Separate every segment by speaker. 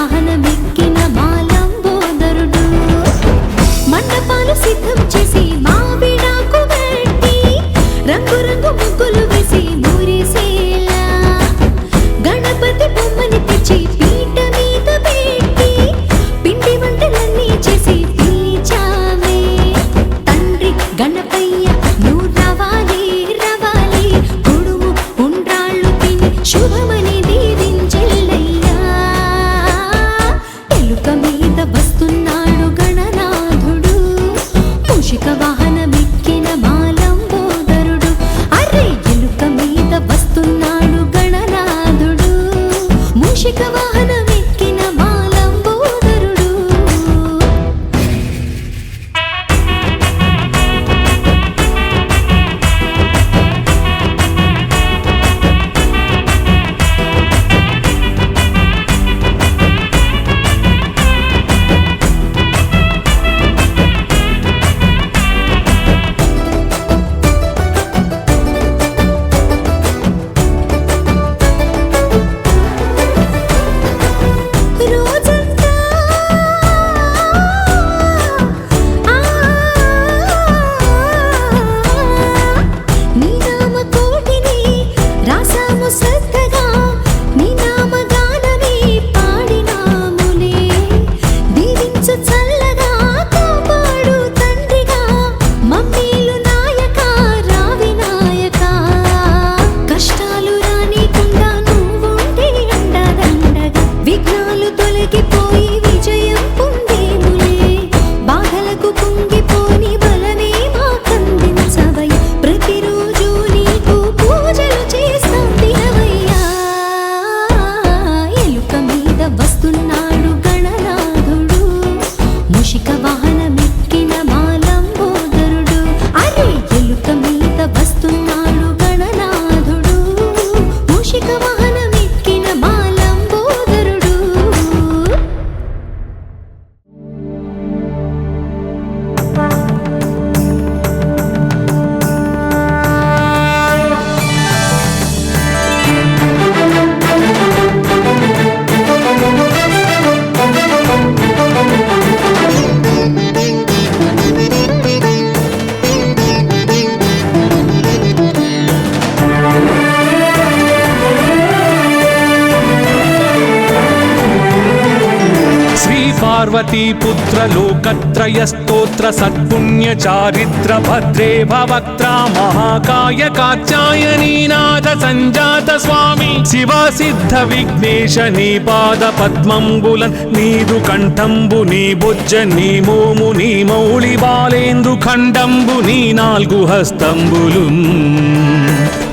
Speaker 1: వాహనమెక్కిన మాలంబోదరుడు మండపాలు సిద్ధం చేసి మావిడాకు పెట్టి రంగు రంగు ముగ్గులు వేసి మురిసేలా గణపతి బొమ్మని తెచ్చి పీట మీద పెట్టి పిండి వంటలన్నీ చేసి పిలిచామే. తండ్రి గణపయ్య నువ్వు రావాలి రావాలి గుడుము ఉండ్రాళ్ళు తిని శుభమని దీవించెల్లయ్యా. ఎలుక మీద వస్తున్నాడు గణనాథుడు మూషిక వాహనమెక్కిన మాలంబోదరుడు. అరే ఎలుక మీద వస్తున్నాడు గణనాథుడు మూషిక వాహనమెక్కిన మాలంబోదరుడు. రోజంతా నీ నామ కోటిని రాసాము శ్రద్ధగా నీ నామ గానమే పాడినాములే. దీవించు చల్లగా కాపాడు తండ్రిగా మమ్మీలు నాయక రావి నాయక. కష్టాలు రానికుండా నువ్వుంటే అండదండగా విఘ్నాలు తొలగిపోయి విజయం పొందేములే. బాధలకు కుంగిపోని బలమే మాకందించవయ్య ప్రతిరోజు నీకు పూజలు చేస్తాం తినవయ్యా. ఎలుక మీద వస్తున్నాడు గణనాథుడు మూషిక వాహనమెక్కిన మాలంబోదరుడు. అరే ఎలుక మీద వస్తున్నాడు గణనాథుడు మూషిక వాహనమెక్కిన మాలంబోదరుడు.
Speaker 2: శ్రీ పార్వతీ పుత్ర లోకత్రయ స్తోత్ర సత్పుణ్య చారిత్ర భద్రే భవక్త్ర మహాకాయ కాత్యాయనీనాథ సంజాత స్వామి శివ సిద్ధ విఘ్నేశ నీ పాద పద్మంబులన్ నీదు కంఠంబు నీ బొజ్జ నీ మోము నీ మౌళి బాలేందు ఖండంబు నీ నాల్గు హస్తంబులు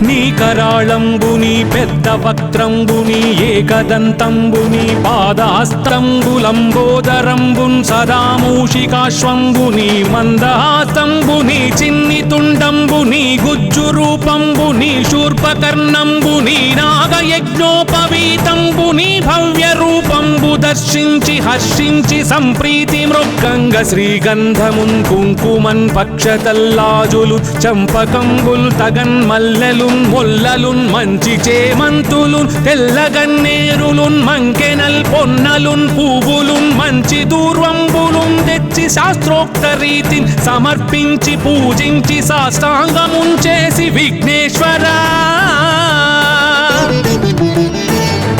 Speaker 2: నీ కరాళంబు నీ పెద్ద వక్త్రంబు నీ ఏకదంతంబు నీ పాదహస్తంబులంబోదరంబున్ సదా మూషికాశ్వంబు నీ మందహాసంబు నీ చిన్ని తుండంబు నీ గుజ్జు రూపంబు నీ శూర్పకర్ణంబు నీ నాగయజ్ఞోపవీతంబు నీ భవ్య రూపంబు దర్శించి హర్షించి సంప్రీతి మృగ్గంగ శ్రీగంధమున్ కుంకుమన్ పక్షతల్లాజులు చంపకంబుల్ తగన్ మల్లెలున్ మొల్లలున్ మంచి చేమంతులున్ తెల్లగన్నేరులున్ మంకెనల్ పొన్నలున్ పువ్వులున్ మంచి దూర్వంబులున్ తెచ్చి శాస్త్రోక్త రీతిని సమర్పించి పూజించి సాష్టాంగమున్ చేసి విఘ్నేశ్వరా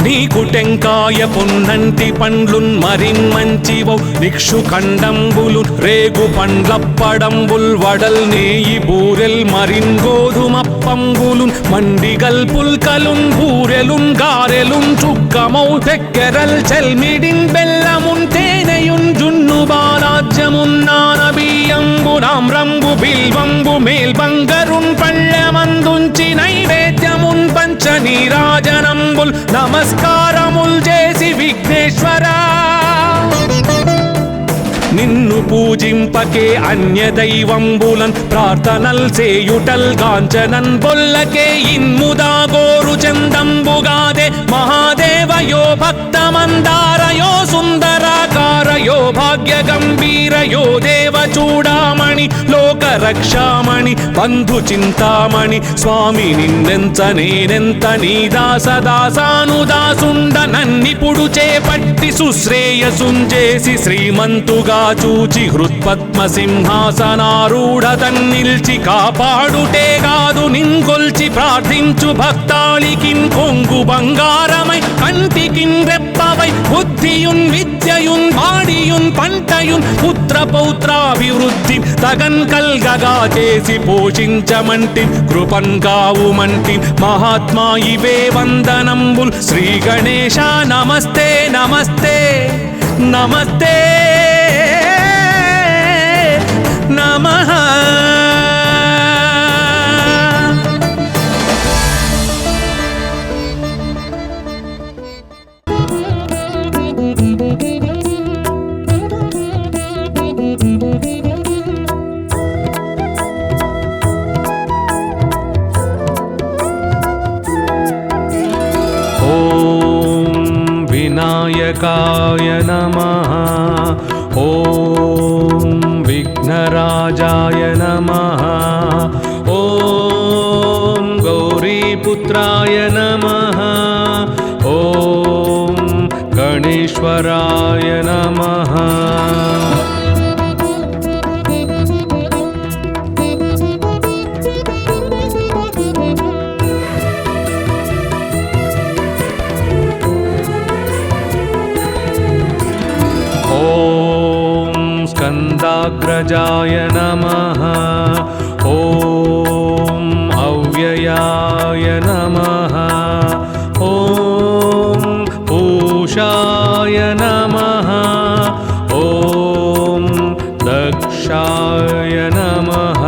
Speaker 2: నీకు టెంకాయ పొన్నంటి పండ్లున్ మరిన్ మంచివౌ నిక్షు ఖండంబులు రేగు పండ్లప్పడంబుల్ వడల్ నేయి బూరెల్ మరిన్ గోధుమప్పంబులున్ మండిగల్ పుల్కలున్ బూరెలున్ గారెలున్ చుక్కమౌ చక్కెరల్ చెల్మిడిన్ బెల్లమున్ తేనెయున్ జున్ను బాలాజ్యమున్ నానబియ్యంబు నామ్రంబు బిల్వంబు మేల్బంగరున్ పళ్ళమందుంచి నైవేద్యమున్ పంచ నీరాజనంబుల్ నమస్కారముల్ చేసి విఘ్నేశ్వరా నిన్ను పూజింపకే అన్య దైవంబులన్ ప్రార్థనల్ సేయుటల్ గాంచనన్ బొల్లకే ఇన్ముదా గోరు చందంబుగాదే మహాదేవయో భక్తమందారయో సుందరాకార यो भाग्यगम्भीर यो देवचूडामणि लोकरक्षामणि बन्धुचिन्तामणि स्वामी निन्नेंత నేనెంత నీ దాసదాసానుదాసుండ నన్నిపుడు చేపట్టి సుశ్రేయసుంజేసి శ్రీమంతుగా చూచి హృత్పద్మ సింహాసనారూఢ తన్నిల్చి కాపాడుటే కాదు నిన్గొల్చి ప్రార్థించు భక్తాళికిన్ కొంగు బంగారమై కంటికిన్ రెప్పవై బుద్ధియున్ విద్యయున్ వాడియున్ పంటయున్ పుత్ర పౌత్రాభివృద్ధి తగన్ కల్గగా చేసి పోషించమంటి కృపన్ కావుమంటి మహాత్మా ఇవే వందనంబుల్ శ్రీ గణేశ నమస్తే నమస్తే నమస్తే నమః. विनायकाय नमः. ॐ विघ्नराजाय नमः. ॐ गौरीपुत्राय नमः. ॐ गणेश्वराय नमः. स्कन्दाग्रजाय नमः. ॐ अव्ययाय नमः. ॐ पूषाय नमः. ॐ दक्षाय नमः.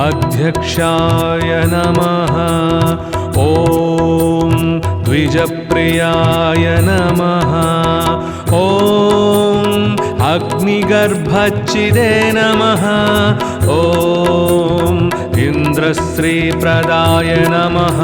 Speaker 2: अध्यक्षाय नमः. ॐ द्विजप्रियाय नमः. ॐ अग्निगर्भच्चिदे नमः. ॐ इन्द्रश्रीप्रदाय नमः.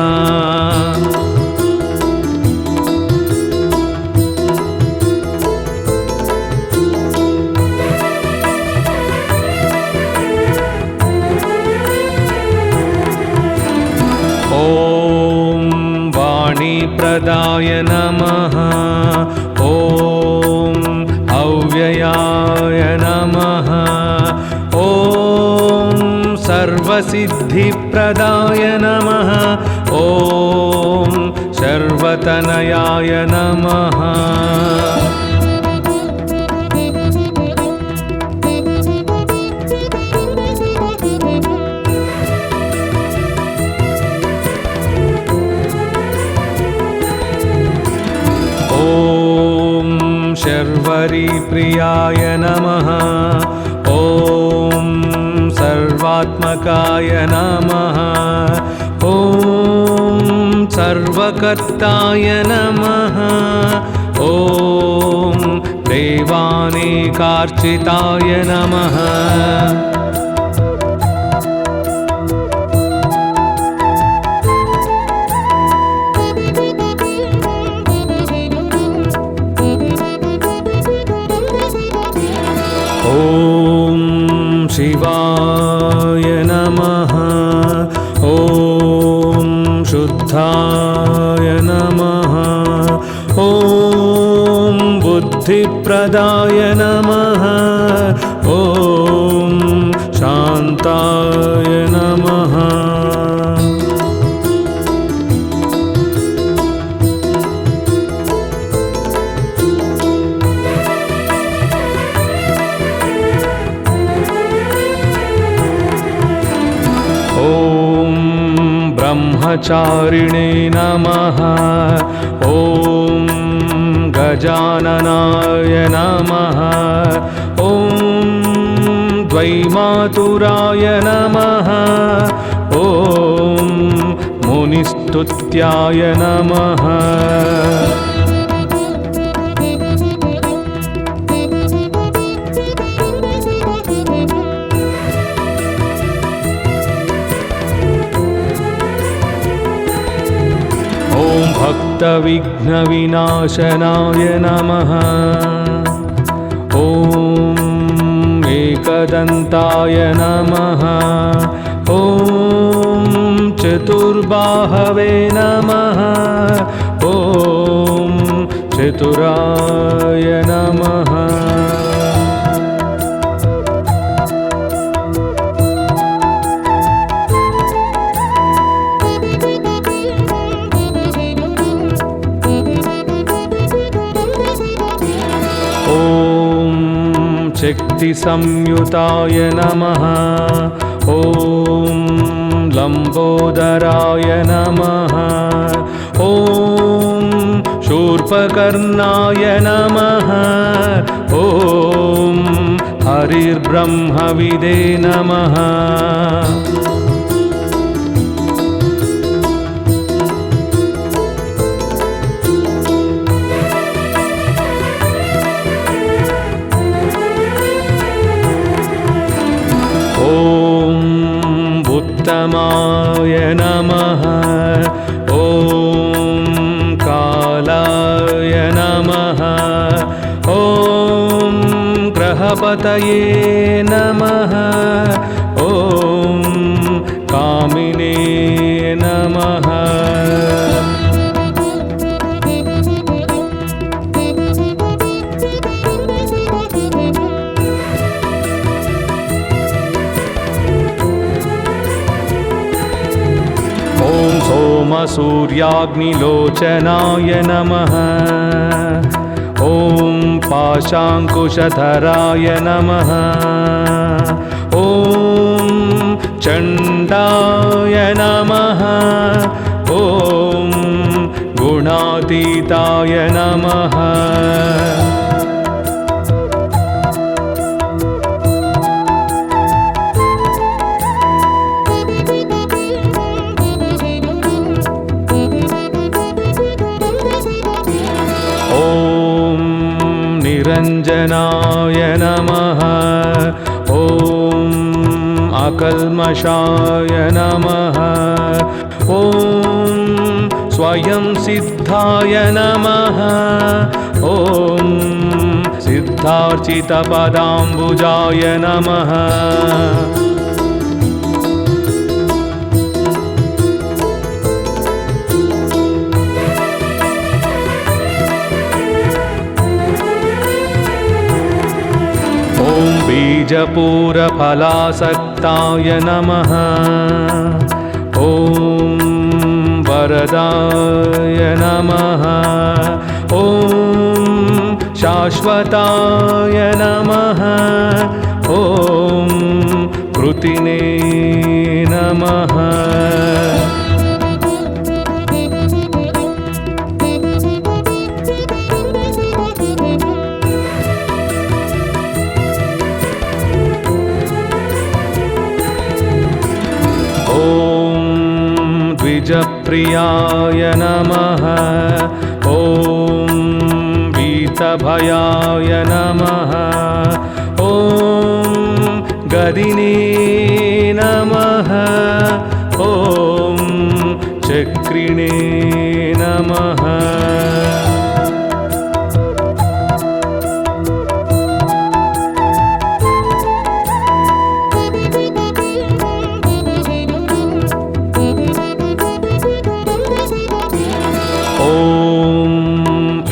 Speaker 2: प्रदाय नमः. ॐ अव्ययाय नमः. ॐ सर्वसिद्धिप्रदाय नमः. ॐ सर्वतनयाय नमः. शर्वरीप्रियाय नमः. ॐ सर्वात्मकाय नमः. ॐ सर्वकर्ताय नमः. ॐ देवानेकार्चिताय नमः. ॐ शिवाय नमः. ॐ शुद्धाय नमः. ॐ बुद्धिप्रदाय नमः. ॐ शान्ताय नमः. ब्रह्मचारिणे नमः. ॐ गजाननाय नमः. ॐ द्वैमातुराय नमः. ॐ मुनिस्तुत्याय नमः. अनन्तविघ्नविनाशनाय नमः। ॐ एकदन्ताय नमः। ॐ चतुर्बाहवे नमः। ॐ चतुराय नमः। शक्तिसंयुताय नमः। ॐ लम्बोदराय नमः। ॐ शूर्पकर्णाय नमः। ॐ हरिर्ब्रह्मविदे नमः। उत्तमाय नमः। ॐ कालाय नमः। ॐ ग्रहपतये नमः। ॐ कामिने नमः। सोमसूर्याग्निलोचनाय नमः। ॐ पाशाङ्कुशधराय नमः। ॐ चण्डाय नमः। ॐ गुणातीताय नमः। निरञ्जनाय नमः। ॐ अकल्मषाय नमः। ॐ स्वयं सिद्धाय नमः। ॐ सिद्धार्चितपदाम्बुजाय नमः। बीजपूरफलासक्ताय नमः। ॐ वरदाय नमः। ॐ शाश्वताय नमः। ॐ कृतिने नमः। द्विजप्रियाय नमः। ॐ वीतभयाय नमः। ॐ गदिने नमः। ॐ चक्रिणे नमः।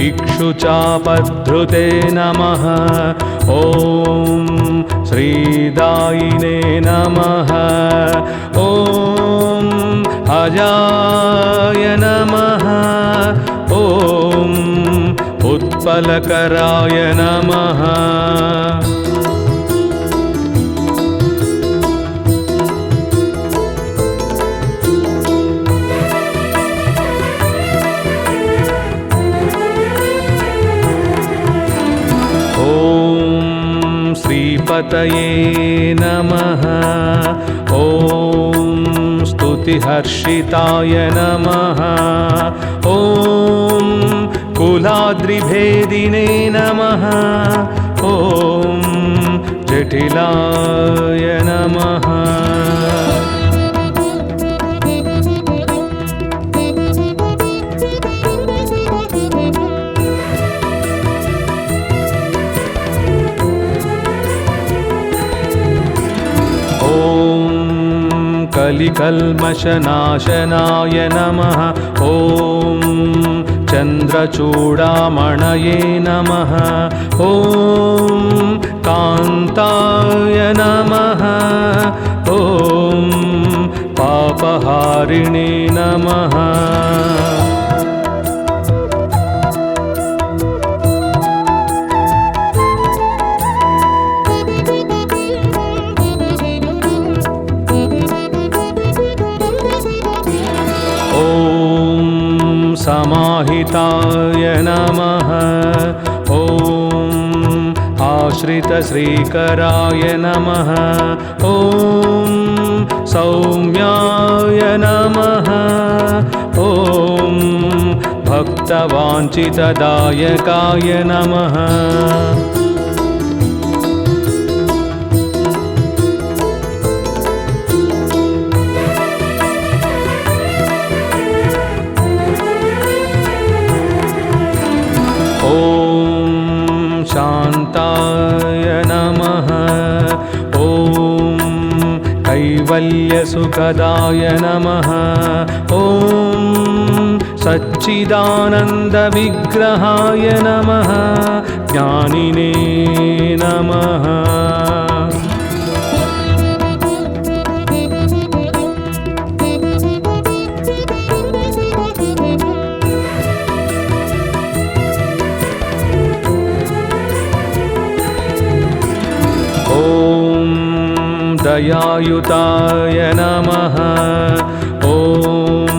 Speaker 2: इक्षुचापधृते नमः। ॐ श्रीदायिने नमः। ॐ अजाय नमः। ॐ उत्पलकराय नमः। श्रीपतये नमः। ॐ स्तुतिहर्षिताय नमः। ॐ कुलाद्रिभेदिने नमः। ॐ जटिलाय नमः। ॐ कलिकल्मषनाशनाय नमः ॐ चन्द्रचूडामणये नमः ॐ कान्ताय नमः ॐ पापहारिणे नमः समाहिताय नमः ॐ आश्रितश्रीकराय नमः ॐ सौम्याय नमः ॐ भक्तवाञ्छितदायकाय नमः शान्ताय नमः ॐ कैवल्यसुखदाय नमः ॐ सच्चिदानन्दविग्रहाय नमः ज्ञानिने नमः दयायुताय नमः ॐ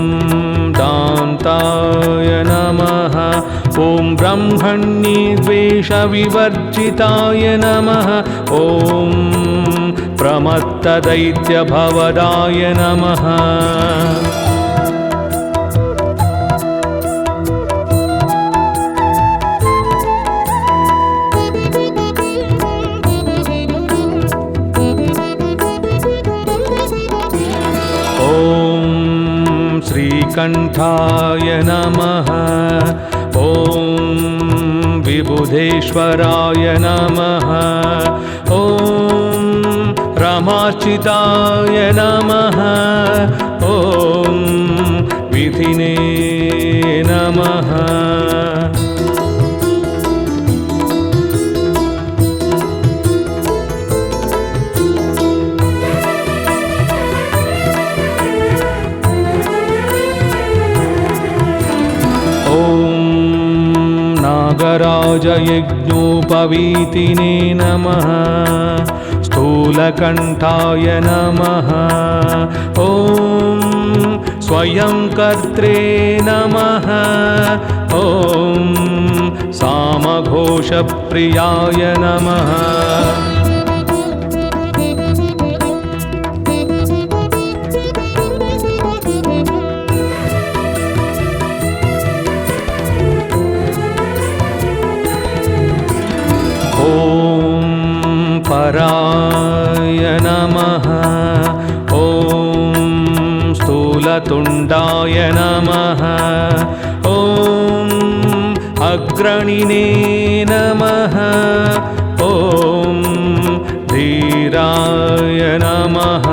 Speaker 2: दान्ताय नमः ॐ ब्रह्मण्यद्वेषविवर्जिताय नमः ॐ प्रमत्तदैत्यभवदाय नमः श्रीकण्ठाय नमः ॐ विबुधेश्वराय नमः ॐ रमार्चिताय नमः ॐ विधिने नमः नागराजयज्ञोपवीतिने नमः स्थूलकण्ठाय नमः ॐ स्वयंकर्त्रे नमः ॐ सामघोषप्रियाय नमः पराय नमः ॐ स्थूलतुण्डाय नमः ॐ अग्रणिने नमः ॐ धीराय नमः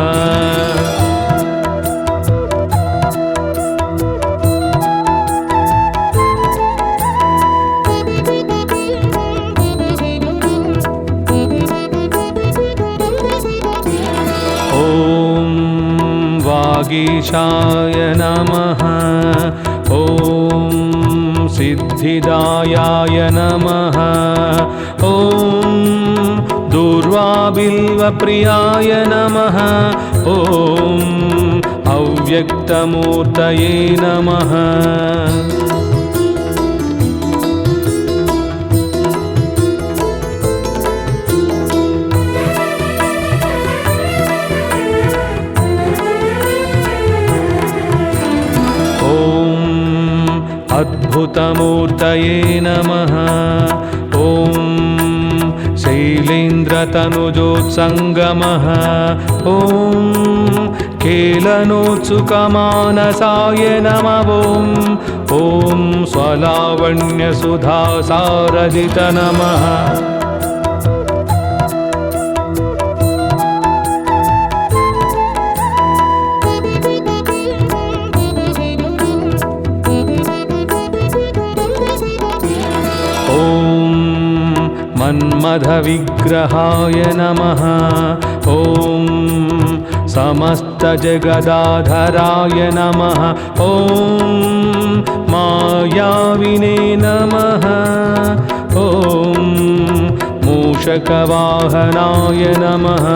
Speaker 2: वागीशाय नमः ॐ सिद्धिदायाय नमः ॐ दूर्वाबिल्वप्रियाय नमः ॐ अव्यक्तमूर्तये नमः अद्भुतमूर्तये नमः ॐ शैलेन्द्रतनुजोत्सङ्गमः ॐ केलनोत्सुकमानसाय नमः ॐ स्वलावण्यसुधासारजित नमः ॐ मन्मथविग्रहाय नमः ॐ समस्तजगदाधराय नमः ॐ मायाविने नमः ॐ मूषकवाहनाय नमः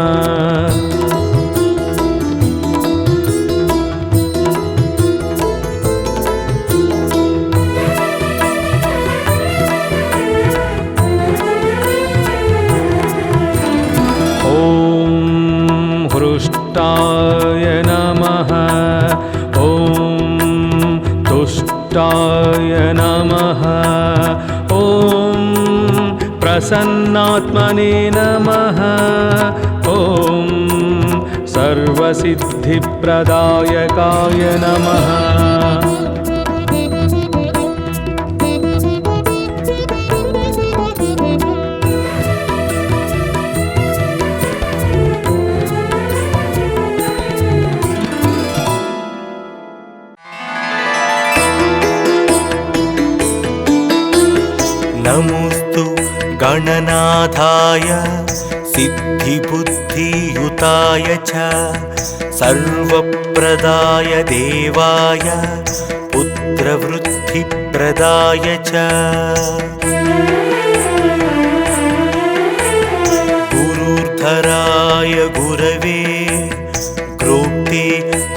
Speaker 2: हृष्टाय नमः ॐ तुष्टाय नमः ॐ प्रसन्नात्मने नमः ॐ सर्वसिद्धिप्रदायकाय नमः
Speaker 3: नमोस्तु गणनाथाय सिद्धिबुद्धियुताय च सर्वप्रदाय देवाय पुत्रवृद्धिप्रदाय च गुरुर्धराय गुरवे ग्रोक्ते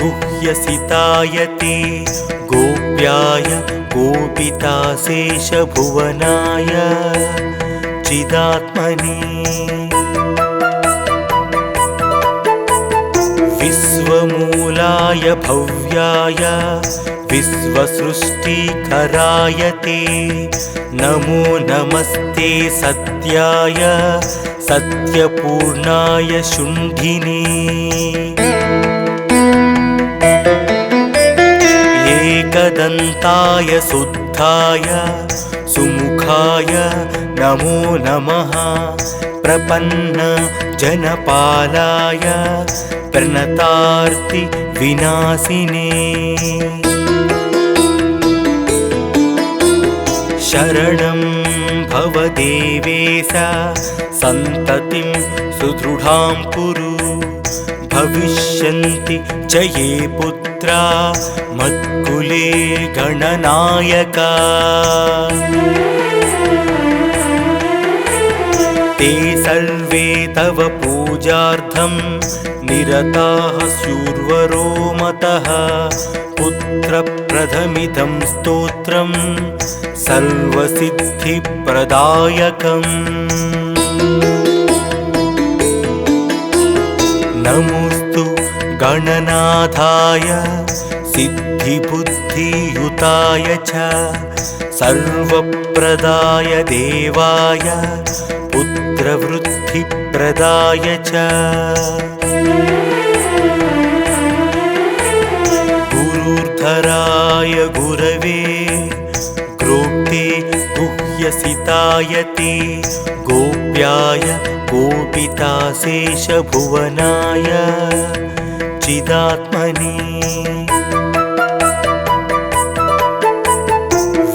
Speaker 3: गुह्यसिताय ते गोप्याय गोपिताशेषभुवनाय चिदात्मने विश्वमूलाय भव्याय विश्वसृष्टिकराय ते नमो नमस्ते सत्याय सत्यपूर्णाय शुण्ठिने एकदन्ताय शुद्धाय सुमुखाय नमो नमः प्रपन्न जनपालाय प्रणतार्ति विनाशिने शरणं भव देवेश सन्ततिं सुदृढां कुरु भविष्यन्ति च ये पुत्रा मत्कुले गणनायका ते सर्वे तव पूजार्थं निरताः स्युर्वरो मतः पुत्रप्रथमिदं स्तोत्रं सर्वसिद्धिप्रदायकम् नमोस्तु गणनाथाय सिद्धिबुद्धियुताय च सर्वप्रदाय देवाय पुत्रवृद्धिप्रदाय च गुरुर्धराय गुरवे ग्रोक्ते गुह्यसिताय ते गोप्याय गोपिताशेषभुवनाय चिदात्मने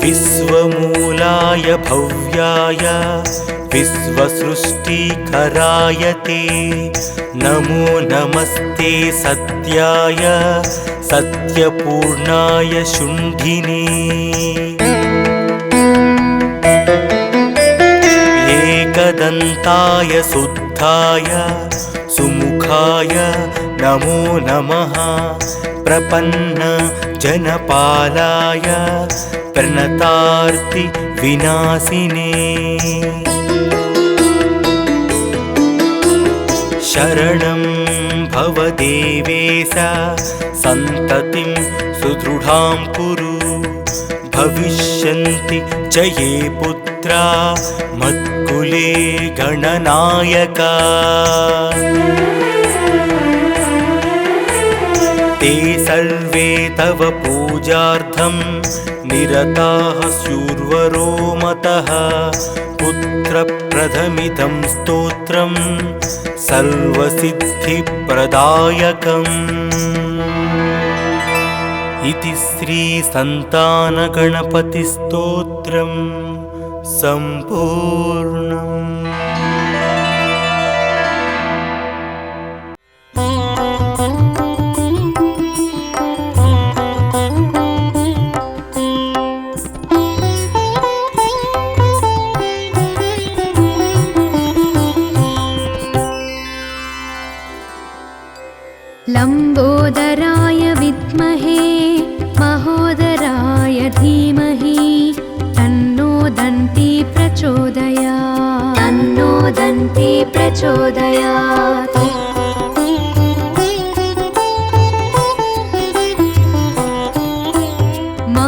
Speaker 3: विश्वमूलाय भव्याय विश्वसृष्टिकराय ते नमो नमस्ते सत्याय सत्यपूर्णाय शुण्ठिने एकदन्ताय शुद्धाय सुमुखाय नमो नमः प्रपन्न जनपालाय प्रणतार्ति विनाशिने शरणं भव देवेश सन्ततिं सुदृढां कुरु भविष्यन्ति च ये पुत्रा मत्कुले गणनायका ते सर्वे तव पूजार्थं निरताः स्युर्वरो मतः पुत्रप्रथमिदं स्तोत्रं सर्वसिद्धिप्रदायकम् इति श्रीसन्तानगणपतिस्तोत्रं सम्पूर्णम्।
Speaker 1: लम्बोदराय विद्महे महोदराय धीमहि तन्नो दन्ती प्रचोदयात् तन्नो दन्ती प्रचोदयात्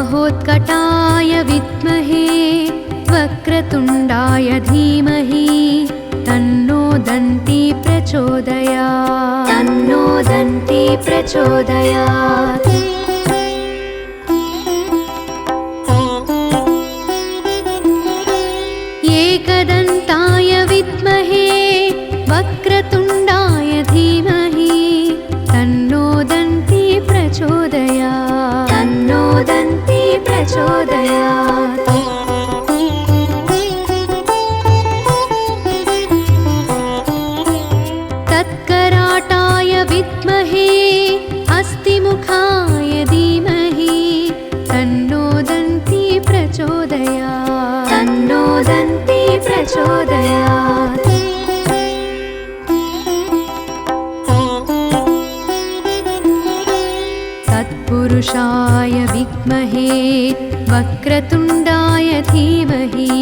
Speaker 1: महोत्कटाय विद्महे वक्रतुण्डाय धीमहि तन्नो दन्ती प्रचोदयात् तन्नो दन्ती प्रचोदयात् एकदन्ताय विद्महे वक्रतुण्डाय धीमहि तन्नो दन्ती प्रचोदयात् तन्नो दन्ती प्रचोदयात् तत्कराटाय विद्महे हस्तिमुखाय धीमहि तन्नो दन्ती प्रचोदयात् तन्नो दन्ती प्रचोदयात् तत्पुरुषाय विद्महे वक्रतुण्डाय धीमहि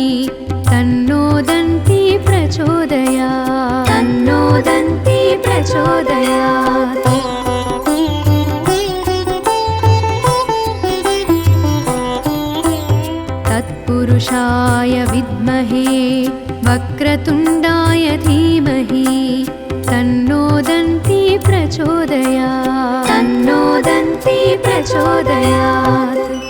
Speaker 1: तन्नो दन्ती प्रचोदयात् तन्नो दन्ती प्रचोदयात् तत्पुरुषाय विद्महे वक्रतुण्डाय धीमहि तन्नो दन्ती प्रचोदयात् तन्नो दन्ती प्रचोदयात्